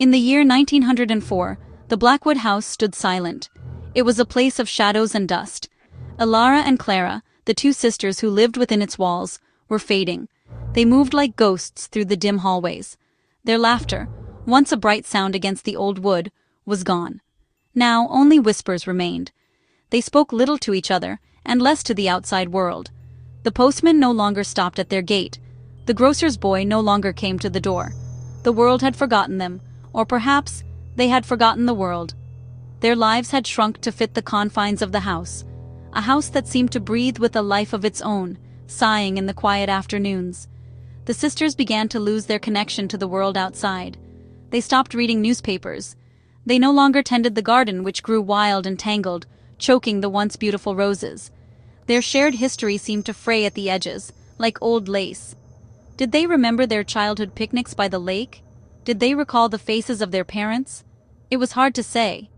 In the year 1904, the Blackwood house stood silent. It was a place of shadows and dust. Elara and Clara, the two sisters who lived within its walls, were fading. They moved like ghosts through the dim hallways. Their laughter, once a bright sound against the old wood, was gone. Now only whispers remained. They spoke little to each other, and less to the outside world. The postman no longer stopped at their gate. The grocer's boy no longer came to the door. The world had forgotten them, or perhaps they had forgotten the world. Their lives had shrunk to fit the confines of the house, a house that seemed to breathe with a life of its own, sighing in the quiet afternoons. The sisters began to lose their connection to the world outside. They stopped reading newspapers. They no longer tended the garden which grew wild and tangled, choking the once beautiful roses. Their shared history seemed to fray at the edges, like old lace. Did they remember their childhood picnics by the lake? Did they recall the faces of their parents? It was hard to say.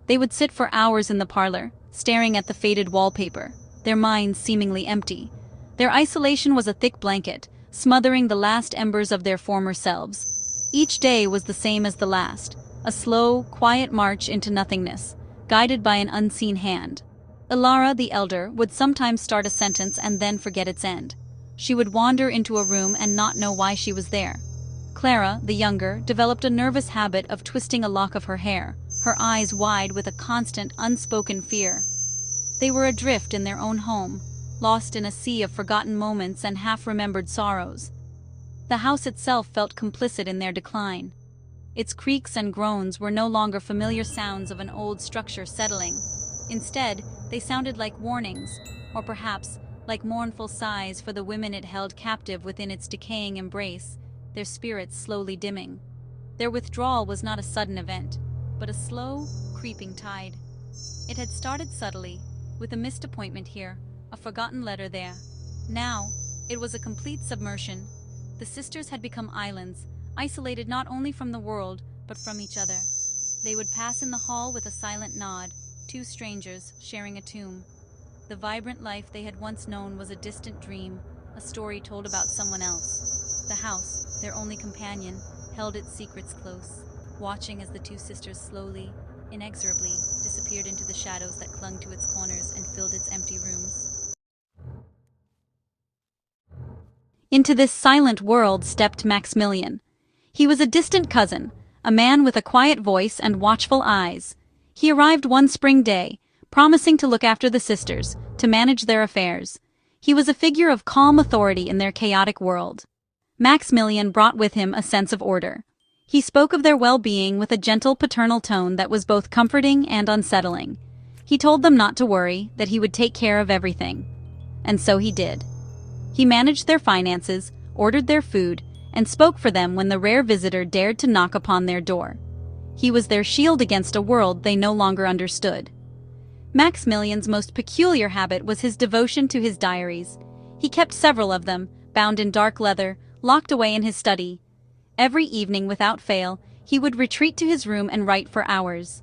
They would sit for hours in the parlor, staring at the faded wallpaper, their minds seemingly empty. Their isolation was a thick blanket, smothering the last embers of their former selves. Each day was the same as the last, a slow, quiet march into nothingness, guided by an unseen hand. Elara, the elder, would sometimes start a sentence and then forget its end. She would wander into a room and not know why she was there. Clara, the younger, developed a nervous habit of twisting a lock of her hair, her eyes wide with a constant, unspoken fear. They were adrift in their own home, lost in a sea of forgotten moments and half-remembered sorrows. The house itself felt complicit in their decline. Its creaks and groans were no longer familiar sounds of an old structure settling. Instead, they sounded like warnings, or perhaps like mournful sighs for the women it held captive within its decaying embrace, their spirits slowly dimming. Their withdrawal was not a sudden event, but a slow, creeping tide. It had started subtly, with a missed appointment here, a forgotten letter there. Now, it was a complete submersion. The sisters had become islands, isolated not only from the world, but from each other. They would pass in the hall with a silent nod, two strangers sharing a tomb. The vibrant life they had once known was a distant dream, a story told about someone else. The house, their only companion, held its secrets close, watching as the two sisters slowly, inexorably, disappeared into the shadows that clung to its corners and filled its empty rooms. Into this silent world stepped Maximillian. He was a distant cousin, a man with a quiet voice and watchful eyes. He arrived one spring day, promising to look after the sisters, to manage their affairs. He was a figure of calm authority in their chaotic world. Maximillian brought with him a sense of order. He spoke of their well-being with a gentle paternal tone that was both comforting and unsettling. He told them not to worry, that he would take care of everything. And so he did. He managed their finances, ordered their food, and spoke for them when the rare visitor dared to knock upon their door. He was their shield against a world they no longer understood. Maximilian's most peculiar habit was his devotion to his diaries. He kept several of them, bound in dark leather, locked away in his study. Every evening, without fail, he would retreat to his room and write for hours.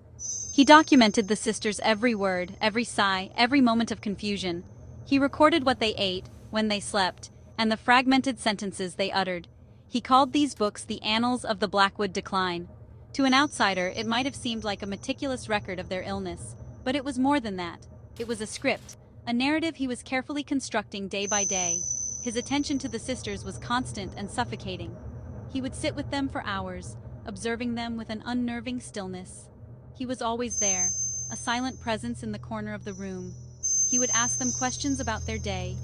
He documented the sisters' every word, every sigh, every moment of confusion. He recorded what they ate, when they slept, and the fragmented sentences they uttered. He called these books the Annals of the Blackwood Decline. To an outsider, it might have seemed like a meticulous record of their illness, but it was more than that. It was a script, a narrative he was carefully constructing day by day. His attention to the sisters was constant and suffocating. He would sit with them for hours, observing them with an unnerving stillness. He was always there, a silent presence in the corner of the room. He would ask them questions about their day,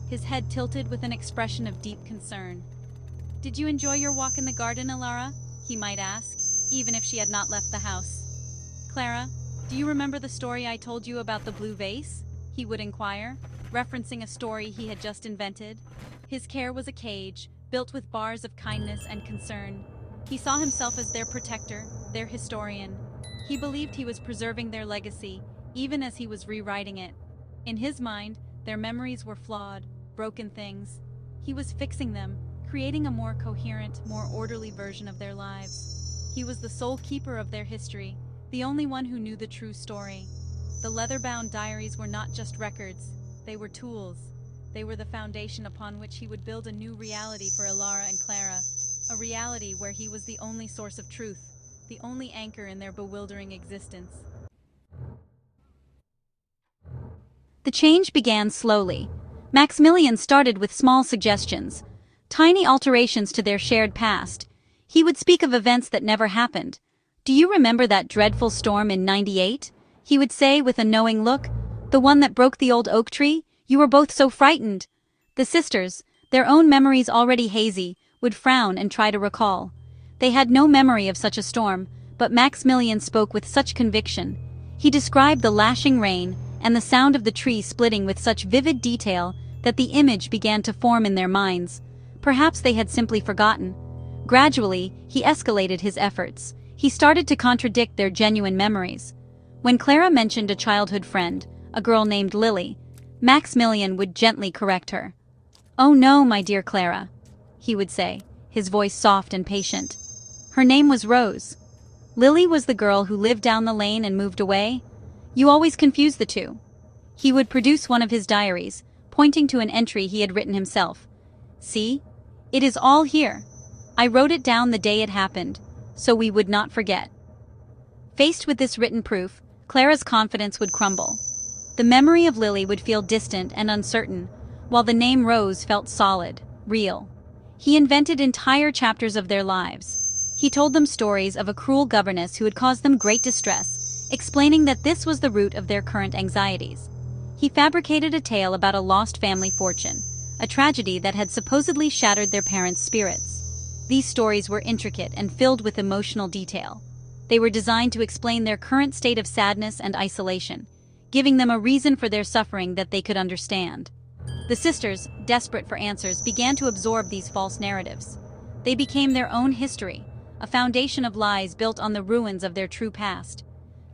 his head tilted with an expression of deep concern. "Did you enjoy your walk in the garden, Elara?" he might ask, even if she had not left the house. "Clara, do you remember the story I told you about the blue vase?" he would inquire, referencing a story he had just invented. His care was a cage, built with bars of kindness and concern. He saw himself as their protector, their historian. He believed he was preserving their legacy, even as he was rewriting it. In his mind, their memories were flawed, broken things. He was fixing them, creating a more coherent, more orderly version of their lives. He was the sole keeper of their history, the only one who knew the true story. The leather-bound diaries were not just records, they were tools. They were the foundation upon which he would build a new reality for Elara and Clara, a reality where he was the only source of truth, the only anchor in their bewildering existence. The change began slowly. Maximilian started with small suggestions, tiny alterations to their shared past. He would speak of events that never happened. "Do you remember that dreadful storm in '98? He would say with a knowing look. "The one that broke the old oak tree? You were both so frightened." The sisters, their own memories already hazy, would frown and try to recall. They had no memory of such a storm, but Maximilian spoke with such conviction. He described the lashing rain and the sound of the tree splitting with such vivid detail that the image began to form in their minds. Perhaps they had simply forgotten. Gradually, he escalated his efforts. He started to contradict their genuine memories. When Clara mentioned a childhood friend, a girl named Lily, Maximilian would gently correct her. "Oh no, my dear Clara," he would say, his voice soft and patient. "Her name was Rose. Lily was the girl who lived down the lane and moved away. You always confuse the two." He would produce one of his diaries, pointing to an entry he had written himself. "See? It is all here. I wrote it down the day it happened, so we would not forget." Faced with this written proof, Clara's confidence would crumble. The memory of Lily would feel distant and uncertain, while the name Rose felt solid, real. He invented entire chapters of their lives. He told them stories of a cruel governess who had caused them great distress, explaining that this was the root of their current anxieties. He fabricated a tale about a lost family fortune, a tragedy that had supposedly shattered their parents' spirits. These stories were intricate and filled with emotional detail. They were designed to explain their current state of sadness and isolation, giving them a reason for their suffering that they could understand. The sisters, desperate for answers, began to absorb these false narratives. They became their own history, a foundation of lies built on the ruins of their true past.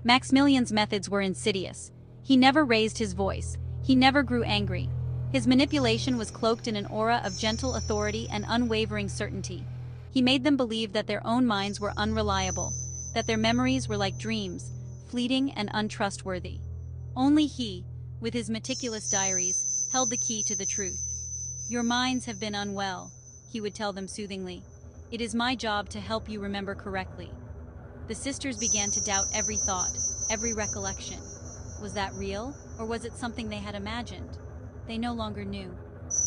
Maximilian's methods were insidious. He never raised his voice. He never grew angry. His manipulation was cloaked in an aura of gentle authority and unwavering certainty. He made them believe that their own minds were unreliable, that their memories were like dreams, fleeting and untrustworthy. Only he, with his meticulous diaries, held the key to the truth. "Your minds have been unwell," he would tell them soothingly. "It is my job to help you remember correctly." The sisters began to doubt every thought, every recollection. Was that real, or was it something they had imagined? They no longer knew.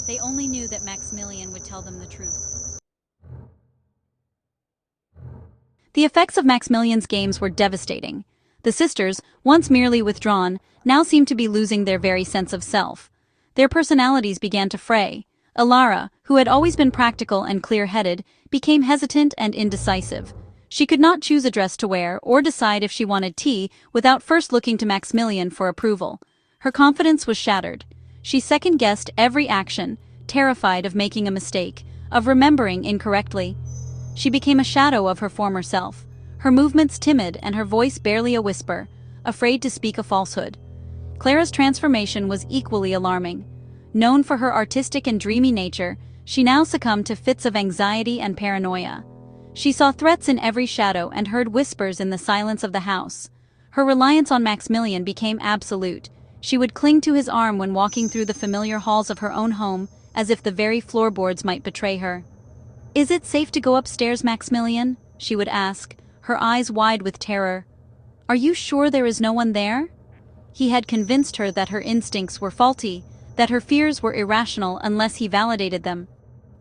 They only knew that Maximilian would tell them the truth. The effects of Maximilian's games were devastating. The sisters, once merely withdrawn, now seemed to be losing their very sense of self. Their personalities began to fray. Alara, who had always been practical and clear-headed, became hesitant and indecisive. She could not choose a dress to wear or decide if she wanted tea without first looking to Maximilian for approval. Her confidence was shattered. She second-guessed every action, terrified of making a mistake, of remembering incorrectly. She became a shadow of her former self, her movements timid and her voice barely a whisper, afraid to speak a falsehood. Clara's transformation was equally alarming. Known for her artistic and dreamy nature, she now succumbed to fits of anxiety and paranoia. She saw threats in every shadow and heard whispers in the silence of the house. Her reliance on Maximilian became absolute. She would cling to his arm when walking through the familiar halls of her own home, as if the very floorboards might betray her. "Is it safe to go upstairs, Maximilian?" she would ask, her eyes wide with terror. "Are you sure there is no one there?" He had convinced her that her instincts were faulty, that her fears were irrational unless he validated them.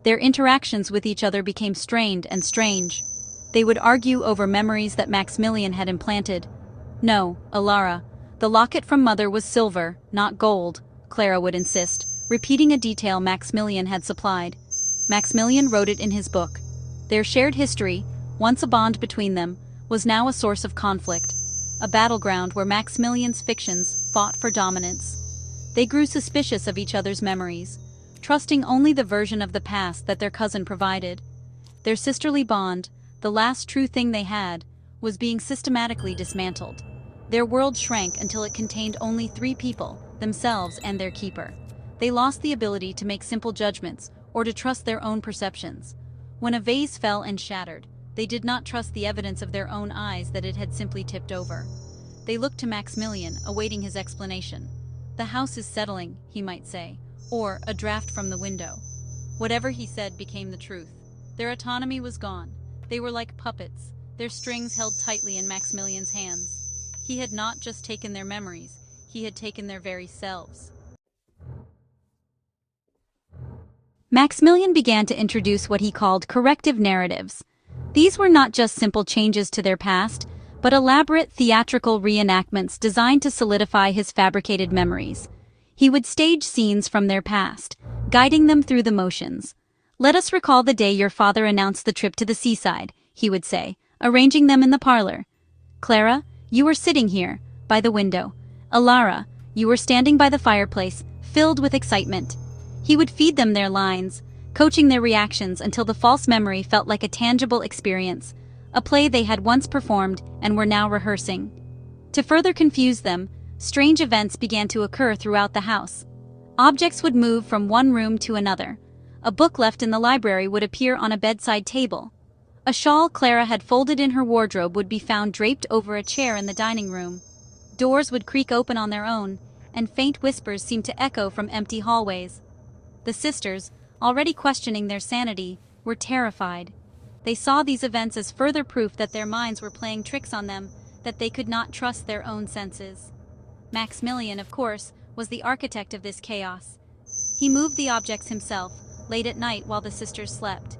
Their interactions with each other became strained and strange. They would argue over memories that Maximilian had implanted. "No, Alara, the locket from Mother was silver, not gold," Clara would insist, repeating a detail Maximilian had supplied. Maximilian wrote it in his book. Their shared history, once a bond between them, was now a source of conflict, a battleground where Maximilian's fictions fought for dominance. They grew suspicious of each other's memories, trusting only the version of the past that their cousin provided. Their sisterly bond, the last true thing they had, was being systematically dismantled. Their world shrank until it contained only three people, themselves and their keeper. They lost the ability to make simple judgments or to trust their own perceptions. When a vase fell and shattered, they did not trust the evidence of their own eyes that it had simply tipped over. They looked to Maximilian, awaiting his explanation. "The house is settling," he might say, or "a draft from the window." Whatever he said became the truth. Their autonomy was gone. They were like puppets, their strings held tightly in Maximilian's hands. He had not just taken their memories, he had taken their very selves. Maximilian began to introduce what he called corrective narratives. These were not just simple changes to their past, but elaborate theatrical reenactments designed to solidify his fabricated memories. He would stage scenes from their past, guiding them through the motions. "Let us recall the day your father announced the trip to the seaside," he would say, arranging them in the parlor. "Clara, you were sitting here, by the window. Alara, you were standing by the fireplace, filled with excitement." He would feed them their lines, coaching their reactions until the false memory felt like a tangible experience, a play they had once performed and were now rehearsing. To further confuse them, strange events began to occur throughout the house. Objects would move from one room to another. A book left in the library would appear on a bedside table. A shawl Clara had folded in her wardrobe would be found draped over a chair in the dining room. Doors would creak open on their own, and faint whispers seemed to echo from empty hallways. The sisters, already questioning their sanity, were terrified. They saw these events as further proof that their minds were playing tricks on them, that they could not trust their own senses. Maximilian, of course, was the architect of this chaos. He moved the objects himself, late at night while the sisters slept.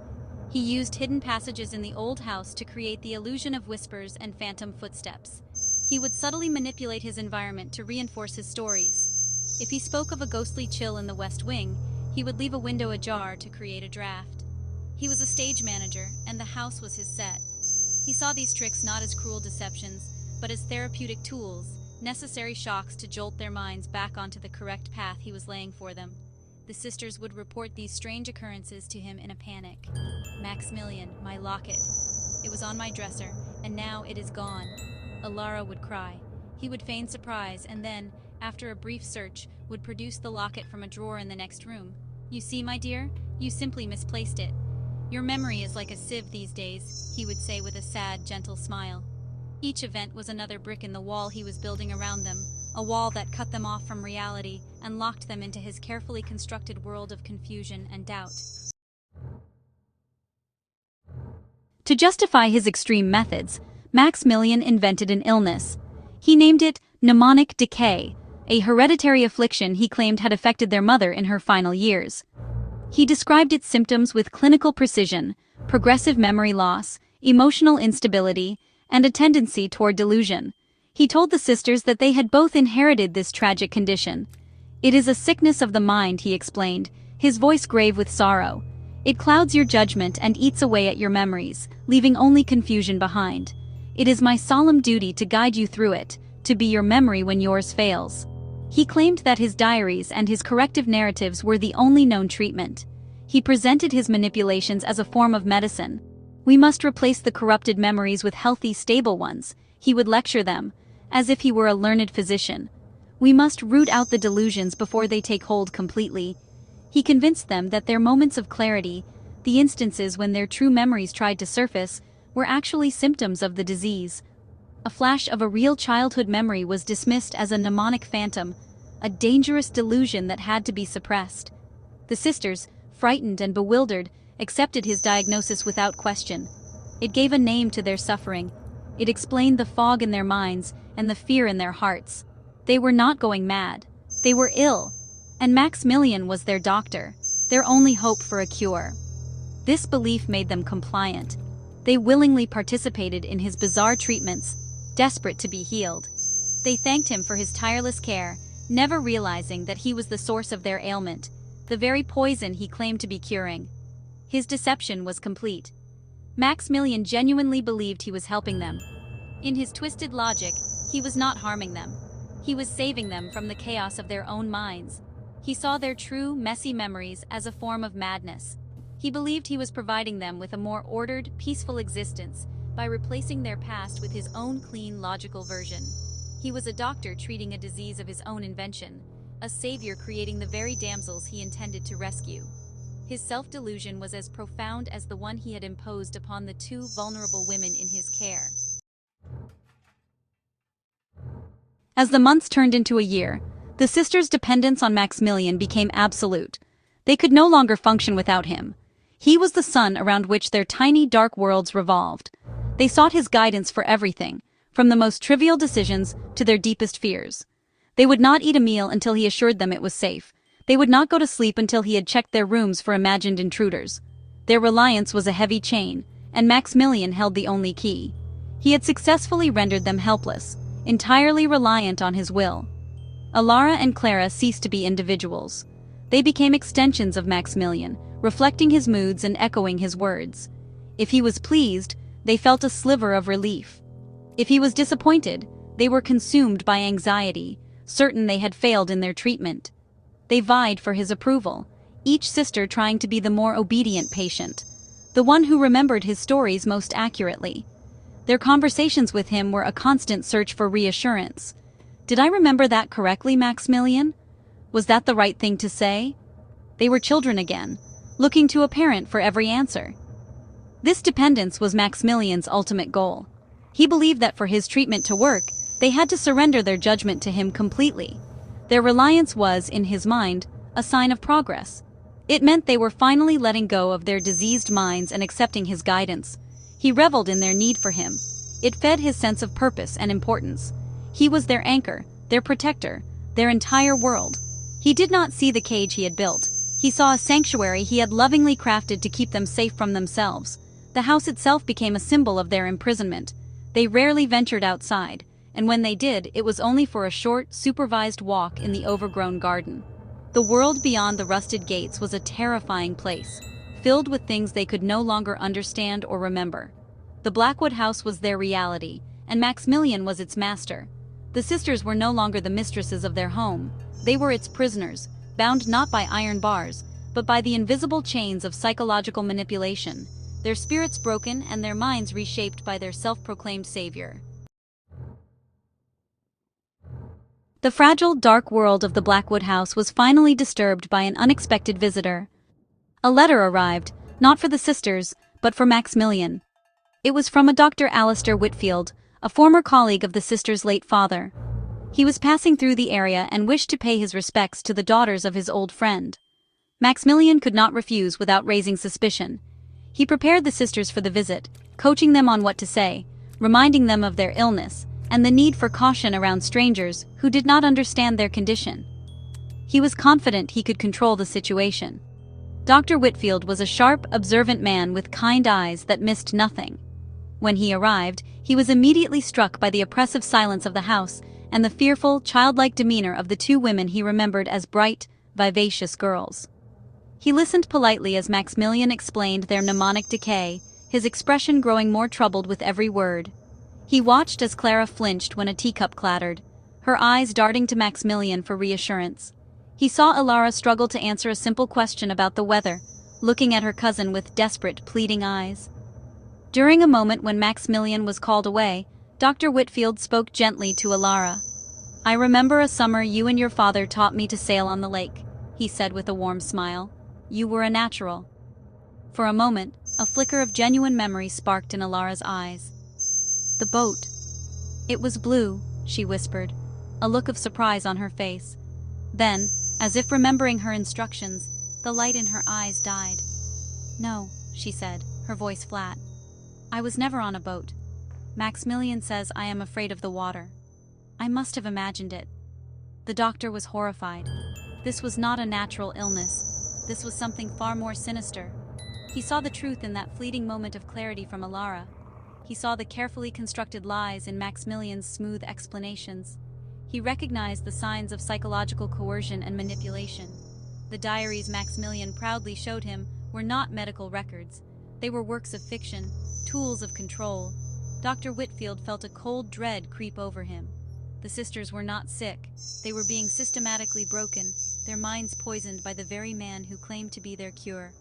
He used hidden passages in the old house to create the illusion of whispers and phantom footsteps. He would subtly manipulate his environment to reinforce his stories. If he spoke of a ghostly chill in the West Wing, he would leave a window ajar to create a draft. He was a stage manager, and the house was his set. He saw these tricks not as cruel deceptions, but as therapeutic tools, necessary shocks to jolt their minds back onto the correct path he was laying for them. The sisters would report these strange occurrences to him in a panic. "Maximilian, my locket. It was on my dresser, and now it is gone." Alara would cry. He would feign surprise, and then, after a brief search, would produce the locket from a drawer in the next room. "You see, my dear, you simply misplaced it. Your memory is like a sieve these days," he would say with a sad, gentle smile. Each event was another brick in the wall he was building around them, a wall that cut them off from reality and locked them into his carefully constructed world of confusion and doubt. To justify his extreme methods, Maximilian invented an illness. He named it mnemonic decay, a hereditary affliction he claimed had affected their mother in her final years. He described its symptoms with clinical precision: progressive memory loss, emotional instability, and a tendency toward delusion. He told the sisters that they had both inherited this tragic condition. "It is a sickness of the mind," he explained, his voice grave with sorrow. "It clouds your judgment and eats away at your memories, leaving only confusion behind. It is my solemn duty to guide you through it, to be your memory when yours fails." He claimed that his diaries and his corrective narratives were the only known treatment. He presented his manipulations as a form of medicine. "We must replace the corrupted memories with healthy, stable ones," he would lecture them, as if he were a learned physician. "We must root out the delusions before they take hold completely." He convinced them that their moments of clarity, the instances when their true memories tried to surface, were actually symptoms of the disease. A flash of a real childhood memory was dismissed as a mnemonic phantom, a dangerous delusion that had to be suppressed. The sisters, frightened and bewildered, accepted his diagnosis without question. It gave a name to their suffering. It explained the fog in their minds and the fear in their hearts. They were not going mad. They were ill. And Maximilian was their doctor, their only hope for a cure. This belief made them compliant. They willingly participated in his bizarre treatments, desperate to be healed. They thanked him for his tireless care, never realizing that he was the source of their ailment, the very poison he claimed to be curing. His deception was complete. Maximilian genuinely believed he was helping them. In his twisted logic, he was not harming them. He was saving them from the chaos of their own minds. He saw their true, messy memories as a form of madness. He believed he was providing them with a more ordered, peaceful existence by replacing their past with his own clean, logical version. He was a doctor treating a disease of his own invention, a savior creating the very damsels he intended to rescue. His self-delusion was as profound as the one he had imposed upon the two vulnerable women in his care. As the months turned into a year, the sisters' dependence on Maximilian became absolute. They could no longer function without him. He was the sun around which their tiny, dark worlds revolved. They sought his guidance for everything, from the most trivial decisions to their deepest fears. They would not eat a meal until he assured them it was safe. They would not go to sleep until he had checked their rooms for imagined intruders. Their reliance was a heavy chain, and Maximillian held the only key. He had successfully rendered them helpless, entirely reliant on his will. Alara and Clara ceased to be individuals. They became extensions of Maximillian, reflecting his moods and echoing his words. If he was pleased, they felt a sliver of relief. If he was disappointed, they were consumed by anxiety, certain they had failed in their treatment. They vied for his approval, each sister trying to be the more obedient patient, the one who remembered his stories most accurately. Their conversations with him were a constant search for reassurance. Did I remember that correctly, Maximillian? Was that the right thing to say? They were children again, looking to a parent for every answer. This dependence was Maximilian's ultimate goal. He believed that for his treatment to work, they had to surrender their judgment to him completely. Their reliance was, in his mind, a sign of progress. It meant they were finally letting go of their diseased minds and accepting his guidance. He reveled in their need for him. It fed his sense of purpose and importance. He was their anchor, their protector, their entire world. He did not see the cage he had built. He saw a sanctuary he had lovingly crafted to keep them safe from themselves. The house itself became a symbol of their imprisonment. They rarely ventured outside, and when they did, it was only for a short, supervised walk in the overgrown garden. The world beyond the rusted gates was a terrifying place, filled with things they could no longer understand or remember. The Blackwood house was their reality, and Maximillian was its master. The sisters were no longer the mistresses of their home. They were its prisoners, bound not by iron bars, but by the invisible chains of psychological manipulation, their spirits broken and their minds reshaped by their self-proclaimed savior. The fragile, dark world of the Blackwood house was finally disturbed by an unexpected visitor. A letter arrived, not for the sisters, but for Maximillian. It was from a Dr. Alistair Whitfield, a former colleague of the sisters' late father. He was passing through the area and wished to pay his respects to the daughters of his old friend. Maximillian could not refuse without raising suspicion. He prepared the sisters for the visit, coaching them on what to say, reminding them of their illness, and the need for caution around strangers who did not understand their condition. He was confident he could control the situation. Dr. Whitfield was a sharp, observant man with kind eyes that missed nothing. When he arrived, he was immediately struck by the oppressive silence of the house and the fearful, childlike demeanor of the two women he remembered as bright, vivacious girls. He listened politely as Maximillian explained their mnemonic decay, his expression growing more troubled with every word. He watched as Clara flinched when a teacup clattered, her eyes darting to Maximillian for reassurance. He saw Alara struggle to answer a simple question about the weather, looking at her cousin with desperate, pleading eyes. During a moment when Maximillian was called away, Dr. Whitfield spoke gently to Alara. "I remember a summer you and your father taught me to sail on the lake," he said with a warm smile. "You were a natural." For a moment, a flicker of genuine memory sparked in Alara's eyes. "The boat. It was blue," she whispered, a look of surprise on her face. Then, as if remembering her instructions, the light in her eyes died. "No," she said, her voice flat. "I was never on a boat. Maximillian says I am afraid of the water. I must have imagined it." The doctor was horrified. This was not a natural illness. This was something far more sinister. He saw the truth in that fleeting moment of clarity from Alara. He saw the carefully constructed lies in Maximilian's smooth explanations. He recognized the signs of psychological coercion and manipulation. The diaries Maximillian proudly showed him were not medical records. They were works of fiction, tools of control. Dr. Whitfield felt a cold dread creep over him. The sisters were not sick. They were being systematically broken, their minds poisoned by the very man who claimed to be their cure.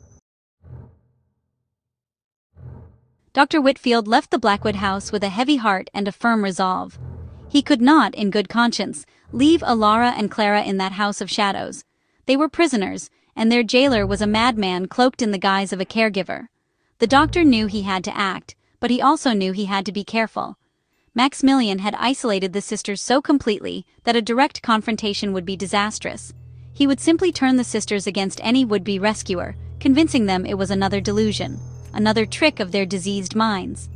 Dr. Whitfield left the Blackwood house with a heavy heart and a firm resolve. He could not, in good conscience, leave Alara and Clara in that house of shadows. They were prisoners, and their jailer was a madman cloaked in the guise of a caregiver. The doctor knew he had to act, but he also knew he had to be careful. Maximillian had isolated the sisters so completely that a direct confrontation would be disastrous. He would simply turn the sisters against any would-be rescuer, convincing them it was another delusion, another trick of their diseased minds.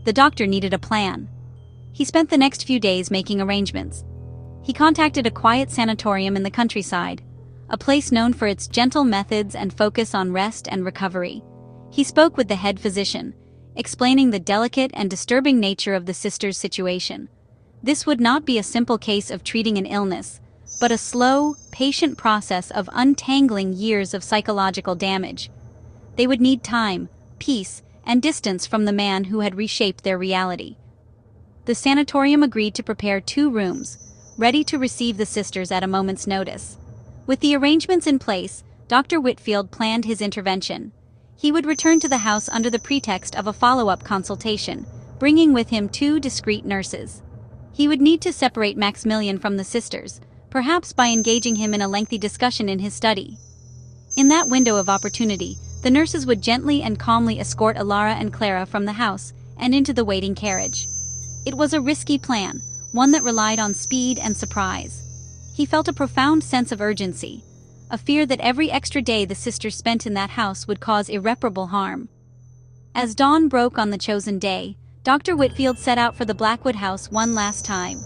The doctor needed a plan. He spent the next few days making arrangements. He contacted a quiet sanatorium in the countryside, a place known for its gentle methods and focus on rest and recovery. He spoke with the head physician, explaining the delicate and disturbing nature of the sisters' situation. This would not be a simple case of treating an illness, but a slow, patient process of untangling years of psychological damage. They would need time, peace, and distance from the man who had reshaped their reality. The sanatorium agreed to prepare 2 rooms, ready to receive the sisters at a moment's notice. With the arrangements in place, Dr. Whitfield planned his intervention. He would return to the house under the pretext of a follow-up consultation, bringing with him 2 discreet nurses. He would need to separate Maximillian from the sisters, perhaps by engaging him in a lengthy discussion in his study. In that window of opportunity, the nurses would gently and calmly escort Alara and Clara from the house and into the waiting carriage. It was a risky plan, one that relied on speed and surprise. He felt a profound sense of urgency, a fear that every extra day the sisters spent in that house would cause irreparable harm. As dawn broke on the chosen day, Dr. Whitfield set out for the Blackwood house one last time.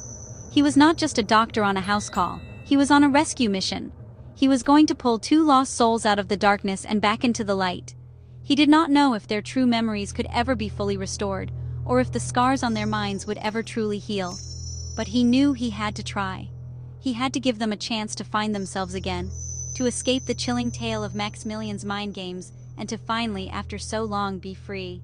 He was not just a doctor on a house call, he was on a rescue mission. He was going to pull 2 lost souls out of the darkness and back into the light. He did not know if their true memories could ever be fully restored, or if the scars on their minds would ever truly heal. But he knew he had to try. He had to give them a chance to find themselves again, to escape the chilling tale of Maximilian's mind games, and to finally, after so long, be free.